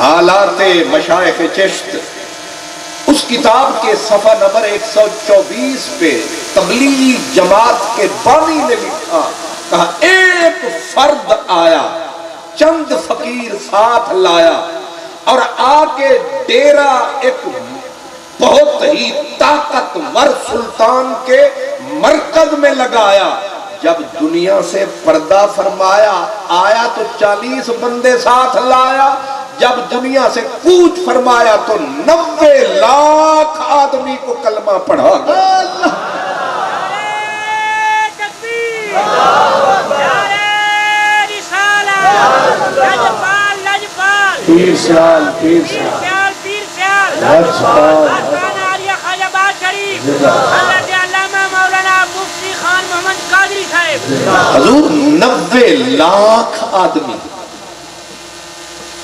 حالات مشائخ چشت، اس کتاب کے صفحہ نمبر 124 پہ تبلیغی جماعت کے بانی نے لکھا، کہا ایک فرد آیا، چند فقیر ساتھ لایا اور آ کے ڈیرا ایک بہت ہی طاقتور سلطان کے مرکز میں لگایا۔ جب دنیا سے پردہ فرمایا آیا تو 40 بندے ساتھ لایا، جب دنیا سے کوچ فرمایا تو 90 لاکھ آدمی کو کلمہ پڑھا گیا۔ پیر سیال پیر سیال حضور 90 لاکھ آدمی،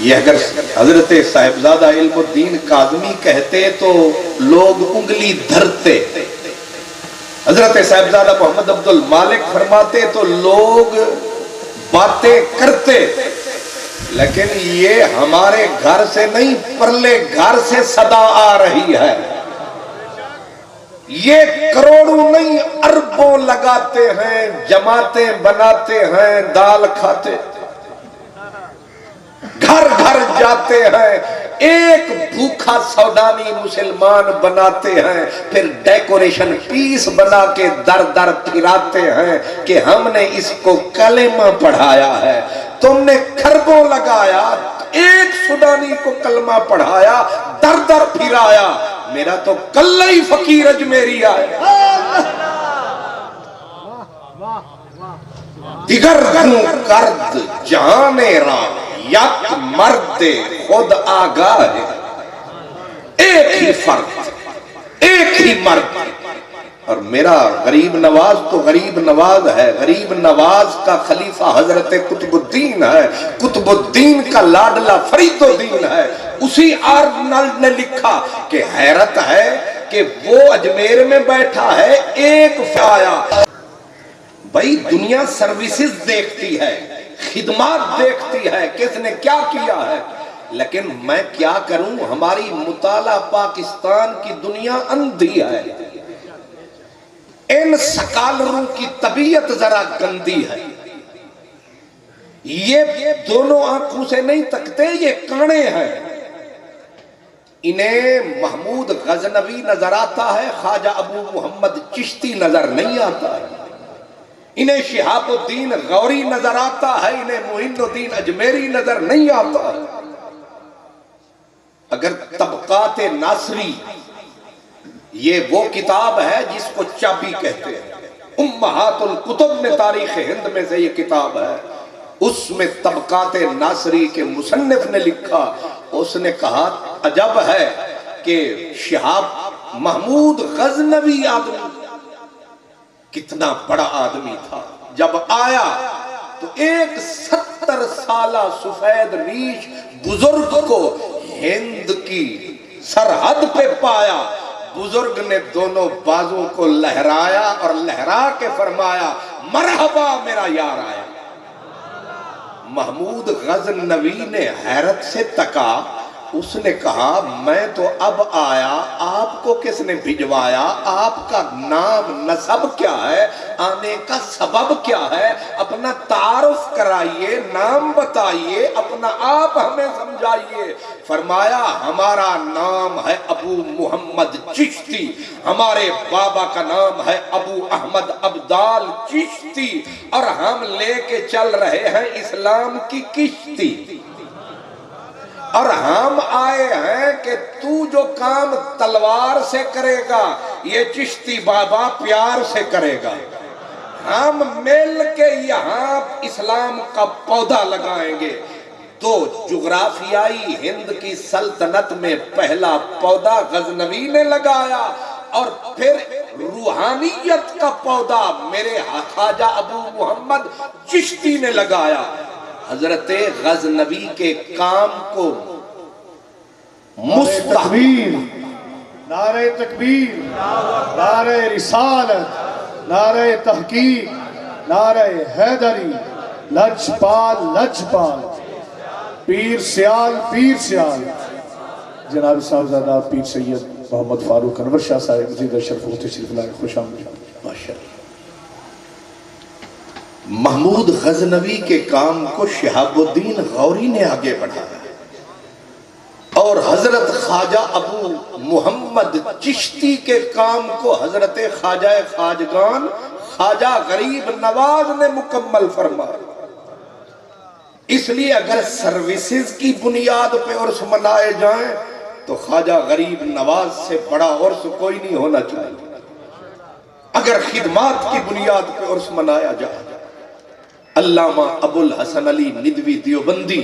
یہ اگر حضرت صاحبزادہ علم الدین کاظمی کہتے تو لوگ انگلی دھرتے، حضرت صاحبزادہ محمد عبد المالک فرماتے تو لوگ باتیں کرتے، لیکن یہ ہمارے گھر سے نہیں پرلے گھر سے صدا آ رہی ہے۔ یہ کروڑوں نہیں اربوں لگاتے ہیں، جماعتیں بناتے ہیں، دال کھاتے، گھر گھر جاتے ہیں، ایک بھوکھا سودانی مسلمان بناتے ہیں، پھر ڈیکوریشن پیس بنا کے در در پھراتے ہیں کہ ہم نے اس کو کلمہ پڑھایا ہے۔ تم نے کھربوں لگایا، ایک سودانی کو کلمہ پڑھایا، در در پھرایا، میرا تو کل ہی فقیر اجمیری آیا۔ دیگر گنو کرد جہانے را یک مرد خود آگاہ ہے، ایک ہی فرد، ایک ہی مرد۔ اور میرا غریب نواز تو غریب نواز ہے، غریب نواز کا خلیفہ حضرت قطب الدین ہے، قطب الدین کا لاڈلا فرید الدین ہے۔ اسی آرنلڈ نے لکھا کہ حیرت ہے کہ وہ اجمیر میں بیٹھا ہے، ایک آیا۔ بھائی دنیا سروسز دیکھتی ہے، خدمات دیکھتی ہے، کس نے کیا کیا ہے، لیکن میں کیا کروں، ہماری مطالعہ پاکستان کی دنیا اندھی ہے۔ ان سکالروں کی طبیعت ذرا گندی ہے، یہ دونوں آنکھوں سے نہیں تکتے، یہ کانے ہیں۔ انہیں محمود غزنوی نظر آتا ہے، خواجہ ابو محمد چشتی نظر نہیں آتا ہے، انہیں شہاب الدین غوری نظر آتا ہے، انہیں معین الدین اجمیری نظر نہیں آتا ہے۔ اگر طبقات ناصری، یہ وہ کتاب ہے جس کو چابی کہتے ہیں، امہات الکتب میں تاریخ ہند میں سے یہ کتاب ہے، اس میں طبقات ناصری کے مصنف نے لکھا، اس نے کہا عجب ہے کہ شہاب محمود غزنوی آدمی کتنا بڑا آدمی تھا، جب آیا تو ایک 70 سالہ سفید ریش بزرگ کو ہند کی سرحد پہ پایا۔ بزرگ نے دونوں بازوں کو لہرایا اور لہرا کے فرمایا مرحبا میرا یار آیا۔ محمود غزنوی نے حیرت سے تکا، اس نے کہا میں تو اب آیا، آپ کو کس نے بھجوایا، آپ کا نام نسب کیا ہے، آنے کا سبب کیا ہے، اپنا تعارف کرائیے، نام بتائیے، اپنا آپ ہمیں سمجھائیے۔ فرمایا ہمارا نام ہے ابو محمد چشتی، ہمارے بابا کا نام ہے ابو احمد ابدال چشتی، اور ہم لے کے چل رہے ہیں اسلام کی کشتی، اور ہم آئے ہیں کہ تو جو کام تلوار سے کرے گا یہ چشتی بابا پیار سے کرے گا۔ ہم مل کے یہاں اسلام کا پودا لگائیں گے۔ تو جغرافیائی ہند کی سلطنت میں پہلا پودا غزنوی نے لگایا، اور پھر روحانیت کا پودا میرے خواجہ ابو محمد چشتی نے لگایا۔ حضرت غزنوی کے کام کو تکبیر، نعرہ تکبیر، نعرہ رسالت، نعرہ تحقیق، نعرہ حیدری، لجپال لجپال، پیر سیال جناب صاحبزادہ پیر سید محمد فاروق انور شاہ صاحب مزید اشرف و تشریف لائے، خوش آمدید۔ ماشاءاللہ۔ محمود غزنوی کے کام کو شہاب الدین غوری نے آگے بڑھایا اور حضرت خواجہ ابو محمد چشتی کے کام کو حضرت خواجہ خواجگان خواجہ غریب نواز نے مکمل فرمایا۔ اس لیے اگر سروسز کی بنیاد پہ عرس منائے جائیں تو خواجہ غریب نواز سے بڑا عرس کوئی نہیں ہونا چاہیے۔ اگر خدمات کی بنیاد پہ عرس منایا جائے، علامہ ابو الحسن علی ندوی دیوبندی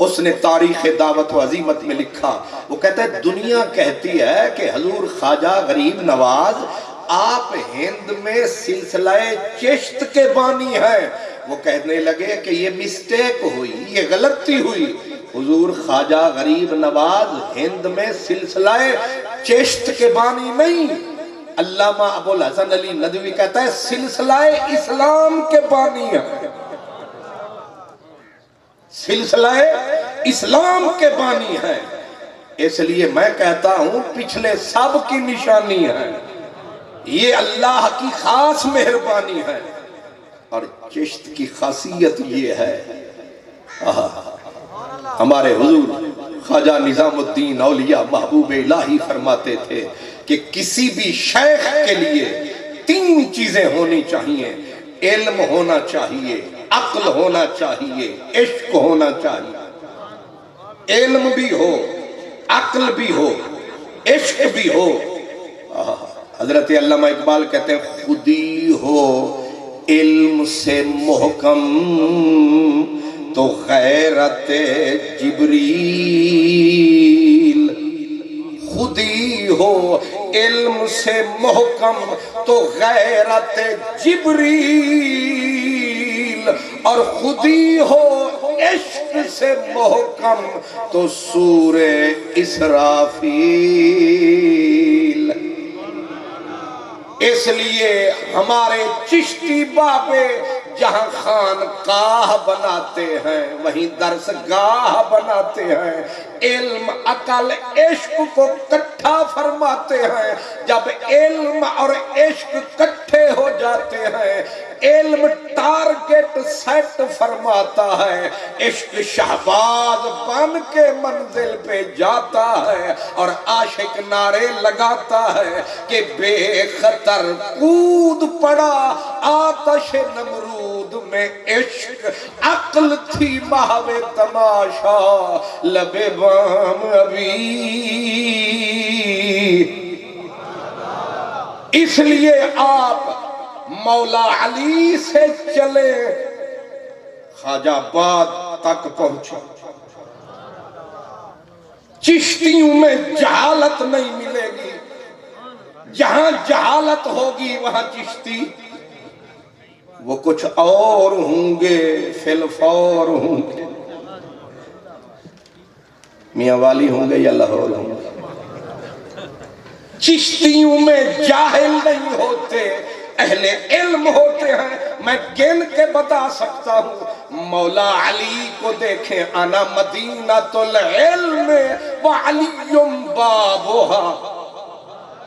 اس نے تاریخ دعوت و عظیمت میں لکھا، وہ کہتا ہے دنیا کہتی ہے کہ حضور خواجہ غریب نواز آپ ہند میں سلسلہ چشت کے بانی ہیں۔ وہ کہنے لگے کہ یہ مسٹیک ہوئی، یہ غلطی ہوئی، حضور خواجہ غریب نواز ہند میں سلسلہ چشت کے بانی نہیں، علامہ ابو الحسن علی ندوی کہتا ہے سلسلہ اسلام کے بانی ہیں، سلسلہ اسلام کے بانی ہیں۔ اس لیے میں کہتا ہوں پچھلے سب کی نشانی ہے، یہ اللہ کی خاص مہربانی ہے۔ اور چشت کی خاصیت یہ ہے، ہمارے حضور خواجہ نظام الدین اولیاء محبوب الہی فرماتے تھے کہ کسی بھی شیخ کے لیے 3 چیزیں ہونی چاہیے، علم ہونا چاہیے، عقل ہونا چاہیے، عشق ہونا چاہیے۔ علم بھی ہو، عقل بھی ہو، عشق بھی ہو۔ حضرت علامہ اقبال کہتے ہیں خودی ہو علم سے محکم تو غیرت جبریل، خودی ہو علم سے محکم تو غیرت جبریل، اور خودی ہو عشق سے محکم تو سور اسرافیل۔ اس لیے ہمارے چشتی بابے جہاں خانقاہ بناتے ہیں وہیں درسگاہ بناتے ہیں، علم عقل عشق کو کٹھا فرماتے ہیں۔ جب علم اور عشق کٹھے ہو جاتے ہیں، علم ٹارگٹ سیٹ فرماتا ہے، عشق شہباز بن کے منزل پہ جاتا ہے، اور عاشق نعرے لگاتا ہے کہ بے خطر کود پڑا آتش نمرود میں عشق، عقل تھی محو تماشا لب بام ابھی۔ اس لیے آپ مولا علی سے چلے خواجہ آباد تک پہنچے، چشتیوں میں جہالت نہیں ملے گی، جہاں جہالت ہوگی وہاں چشتی وہ کچھ اور ہوں گے، فی الفور ہوں گے، میاں والی ہوں گے یا لاہور ہوں گے۔ چشتیوں میں جاہل نہیں ہوتے، اہل علم ہوتے ہیں۔ میں گن کے بتا سکتا ہوں، مولا علی کو دیکھیں، انا مدینۃ العلم وعلی بابها۔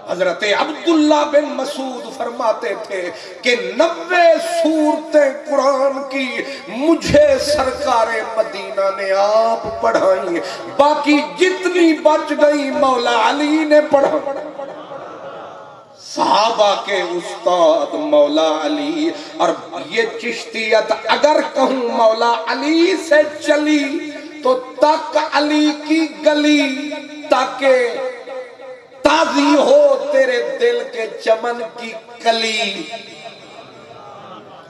حضرت عبداللہ بن مسعود فرماتے تھے کہ 90 سورتیں قرآن کی مجھے سرکار مدینہ نے آپ پڑھائیں، باقی جتنی بچ گئی مولا علی نے پڑھا۔ صحابہ کے استاد مولا علی، اور یہ چشتیت اگر کہوں مولا علی سے چلی تو تک علی کی گلی، تاکہ تازی ہو تیرے دل کے چمن کی کلی۔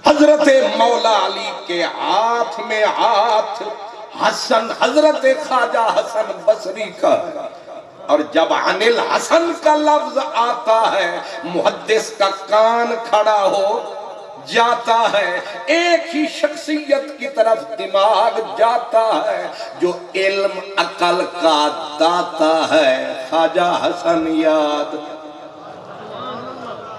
حضرت مولا علی کے ہاتھ میں ہاتھ حسن حضرت خواجہ حسن بصری کا، اور جب عن الحسن کا لفظ آتا ہے محدث کا کان کھڑا ہو جاتا ہے، ایک ہی شخصیت کی طرف دماغ جاتا ہے جو علم عقل کا داتا ہے، خواجہ حسن یاد۔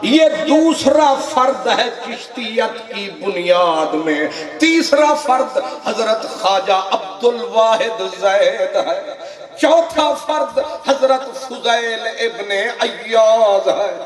یہ دوسرا فرد ہے چشتیت کی بنیاد میں۔ تیسرا فرد حضرت خواجہ عبد الواحد زید ہے، چوتھا فرد حضرت فضیل ابن عیاض ہے،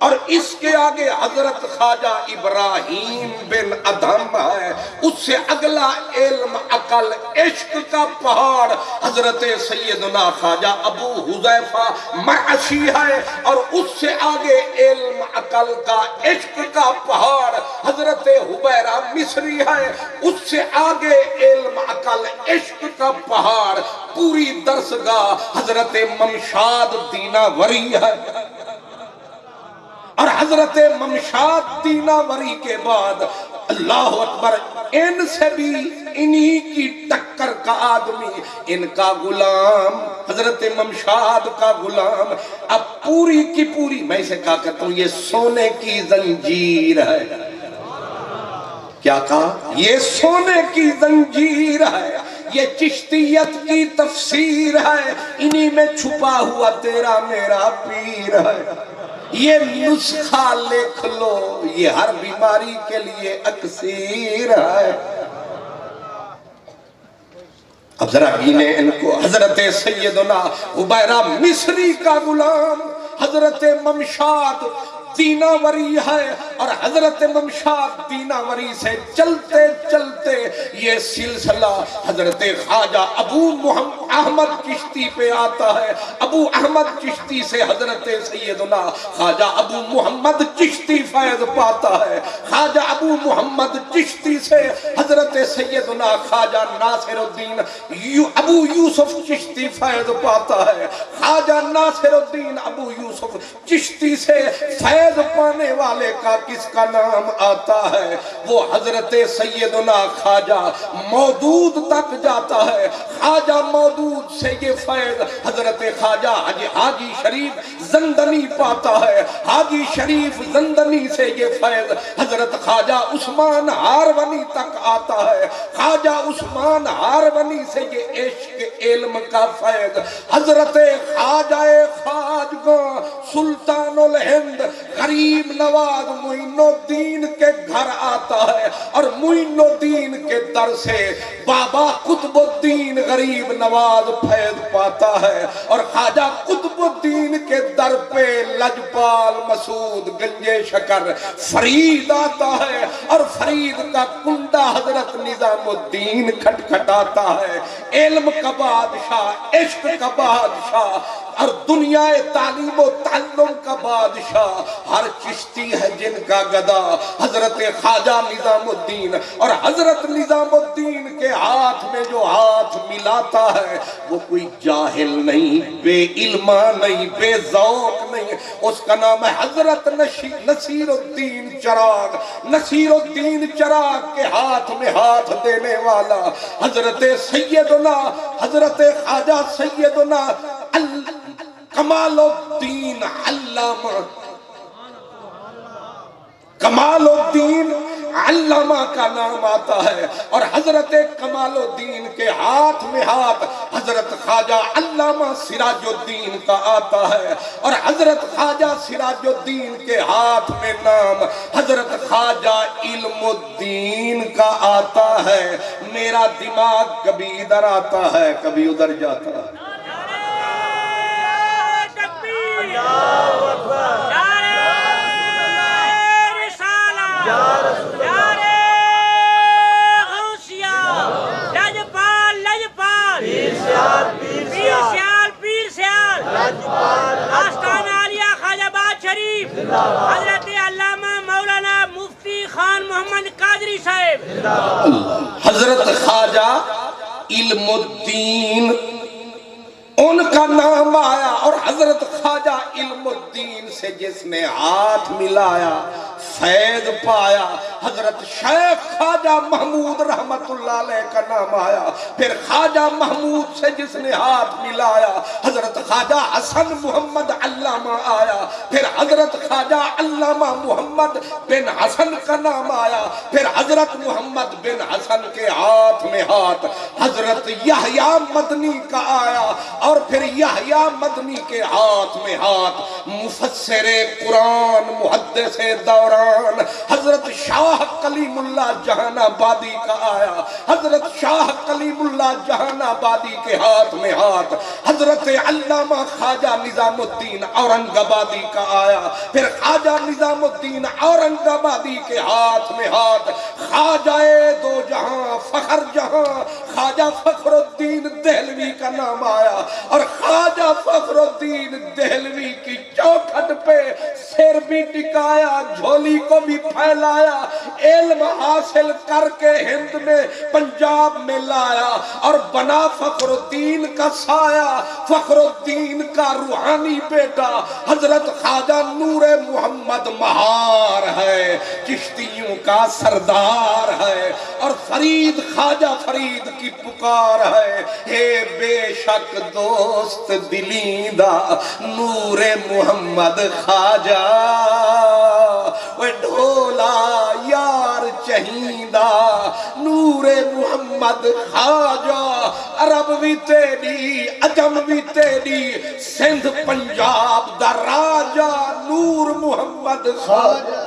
اور اس کے آگے حضرت خواجہ ابراہیم بن ادہم ہے، اس سے اگلا علم عقل عشق کا پہاڑ حضرت سیدنا خواجہ ابو حذیفہ معشی ہے، اور اس سے آگے علم عقل کا عشق کا پہاڑ حضرت حبیرہ مصری ہے، اس سے آگے علم عقل عشق کا پہاڑ پوری درسگاہ حضرت ممشاد دیناوری ہے، اور حضرت ممشاد دیناوری کے بعد اللہ اکبر ان سے بھی انہی کی ٹکر کا آدمی، ان کا غلام حضرت ممشاد کا غلام، اب پوری کی پوری میں اسے کہا کرتا ہوں یہ سونے کی زنجیر ہے، کیا کہا؟ یہ سونے کی زنجیر ہے، یہ چشتیت کی تفسیر ہے، انہی میں چھپا ہوا تیرا میرا پیر ہے، یہ نسخہ لکھ لو یہ ہر بیماری کے لیے اکسیر ہے۔ اب ذرا گینے ان کو، حضرت سیدنا حبیرہ مصری کا غلام حضرت ممشاد دیناوری ہے، اور حضرت ممشاد دیناوری سے چلتے چلتے یہ سلسلہ حضرت خواجہ ابو محمد احمد چشتی پہ آتا ہے، ابو احمد چشتی سے حضرت سیدنا خواجہ ابو محمد چشتی فیض پاتا ہے، خواجہ ابو محمد چشتی سے حضرت سیدنا خواجہ ناصر الدین ابو یوسف چشتی فیض پاتا ہے، خواجہ ناصر الدین ابو یوسف چشتی سے فیض پانے والے کا کس کا نام آتا ہے؟ وہ حضرت سیدنا خواجہ مودود تک جاتا ہے، خواجہ مودود سے یہ فیض حضرت خواجہ حاجی شریف زندنی پاتا ہے، حاجی شریف زندنی سے یہ فیض حضرت خواجہ عثمان ہارونی تک آتا ہے، خواجہ عثمان ہارونی سے یہ عشق علم کا فیض حضرت خواجہ خواجگاں سلطان الہند غریب نواز معین الدین کے گھر آتا ہے، اور معین الدین کے در سے بابا قطب الدین غریب نواز فیض پاتا ہے، اور خواجہ قطب الدین کے در پہ لجپال مسعود گنجے شکر فرید آتا ہے، اور فرید کا کنڈا حضرت نظام الدین کھٹکھٹاتا ہے، علم کا بادشاہ، عشق کا بادشاہ، اور دنیا تعلیم و تعلم کا بادشاہ، ہر چشتی ہے جن کا گدا حضرت خواجہ نظام الدین، اور حضرت نظام الدین کے ہاتھ میں جو ہاتھ ملاتا ہے وہ کوئی جاہل نہیں، بے علمہ نہیں، بے ذوق نہیں، اس کا نام ہے حضرت نصیر الدین چراغ، نصیر الدین چراغ کے ہاتھ میں ہاتھ دینے والا حضرت سیدنا حضرت خواجہ سیدنا کمال الدین علامہ، کمال الدین علامہ کا نام آتا ہے، اور حضرت کمال الدین کے ہاتھ میں ہاتھ حضرت خواجہ علامہ سراج الدین کا آتا ہے، اور حضرت خواجہ سراج الدین کے ہاتھ میں نام حضرت خواجہ علم الدین کا آتا ہے۔ میرا دماغ کبھی ادھر آتا ہے کبھی ادھر جاتا ہے، حضرت علامہ مولانا مفتی خان محمد قادری صاحب، حضرت خواجہ علم الدین ان کا نام آیا، اور حضرت خواجہ علم الدین سے جس نے ہاتھ ملایا فیض پایا حضرت شیخ خواجہ محمود رحمت اللہ علیہ کا نام آیا، پھر خواجہ محمود سے جس نے ہاتھ ملایا حضرت خواجہ حسن محمد علامہ آیا، پھر حضرت خواجہ علامہ محمد بن حسن کا نام آیا، پھر حضرت محمد بن حسن کے ہاتھ میں ہاتھ حضرت یحییٰ مدنی کا آیا، اور پھر یحییٰ مدنی کے ہاتھ میں ہاتھ مفسر قرآن محدث دوران حضرت شاہ شاہ کلیم اللہ جہان آبادی کا آیا، حضرت شاہ کلیم اللہ جہان آبادی کے ہاتھ میں ہاتھ حضرت علامہ خواجہ نظام الدین اورنگ آبادی کا آیا، پھر خواجہ نظام الدین اورنگ آبادی کے ہاتھ میں ہاتھ خواجہ دو جہاں فخر جہاں خواجہ فخر الدین دہلوی کا نام آیا، اور خواجہ فخر الدین دہلوی کی چوکھٹ پہ سر بھی ٹکایا، جھولی کو بھی پھیلایا، علم حاصل کر کے ہند میں پنجاب میں لایا، اور بنا فخر الدین کا سایہ، فخر الدین کا روحانی بیٹا حضرت خواجہ نور محمد مہار ہے، چشتیوں کا سردار ہے، اور فرید خواجہ فرید کی پکار ہے، اے بے شک دوست دلیندہ نور محمد خواجہ، وہ ڈھولا یار چہیندہ نور محمد خواجہ، عرب بھی تیری عجم بھی تیری سندھ پنجاب دا راجہ نور محمد خواجہ۔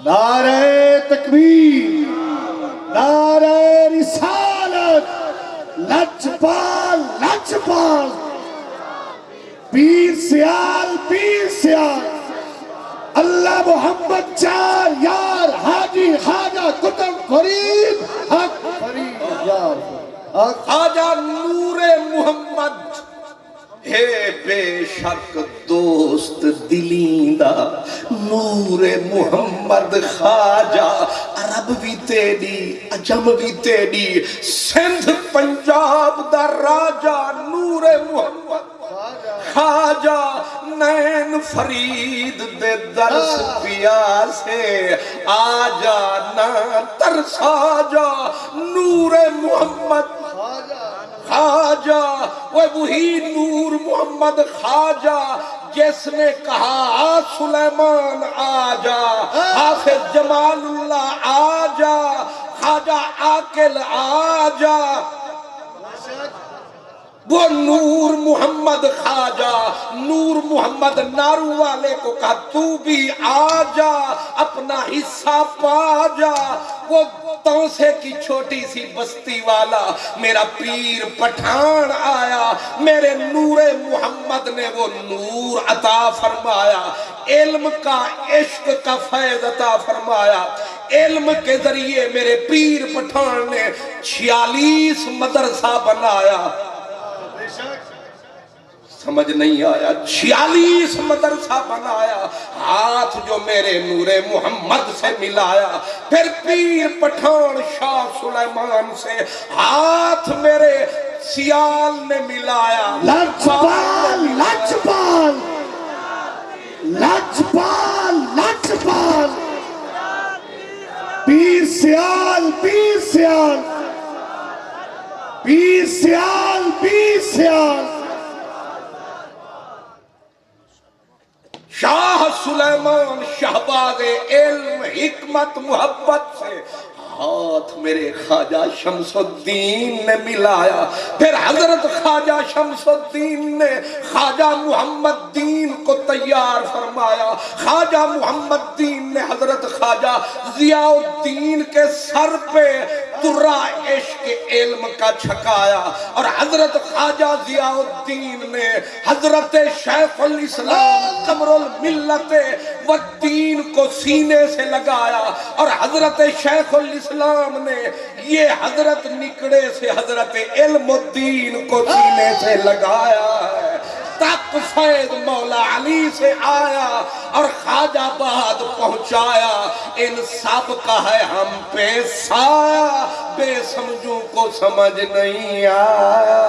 نعرہ تکبیر، نعرہ رسالت، لجپال لجپال، پیر سیال پیر سیال، اللہ محمد چار یار حاجی خواجہ کتب فرید حق فرید یار حق خواجہ نور محمد، ہے بے شک دوست دلیندہ نور محمد خواجہ، عرب بھی تیری عجم بھی تیری سندھ پنجاب دا راجہ نور محمد خواجہ، نین فرید دے درس پیاسے آجا نہ ترسا جا نور محمد خواجہ، وہ وہی نور محمد خواجہ جس نے کہا سلیمان آجا، حافظ جمال اللہ آجا، خواجہ عاقل آجا، وہ نور محمد خواجہ، نور محمد نارو والے کو کہا تو بھی آجا اپنا حصہ پا جا، وہ توسے کی چھوٹی سی بستی والا میرا پیر پٹھان آیا، میرے نور محمد نے وہ نور عطا فرمایا، علم کا عشق کا فیض عطا فرمایا، علم کے ذریعے میرے پیر پٹھان نے 46 مدرسہ بنایا، سمجھ نہیں آیا، 46 مدرسہ بنایا، ہاتھ جو میرے نور محمد سے ملایا، پھر پیر پٹھان شاہ سلیمان سے ہاتھ میرے سیال نے ملایا، لجپال لجپال لجپال لجپال، پیر سیال پیر سیال، پیر سیال پیر سیال، شاہ سلیمان شہباز علم حکمت محبت سے ہاتھ میرے خواجہ شمس الدین نے ملایا، پھر حضرت خواجہ شمس الدین نے خواجہ محمد دین کو تیار فرمایا، خواجہ محمد دین نے حضرت خواجہ ضیاء الدین کے سر پہ درہ عشق علم کا چھکایا، اور حضرت خواجہ ضیاء الدین نے حضرت شیخ الاسلام قمر الملت والدین کو سینے سے لگایا، اور حضرت شیخ الاسلام نے یہ حضرت نکڑے سے حضرت علم الدین کو سینے سے لگایا ہے، تک فیض مولا علی سے آیا اور خواجہ آباد پہنچایا، ان سب کا ہے ہم پہ سایہ، بے سمجھوں کو سمجھ نہیں آیا۔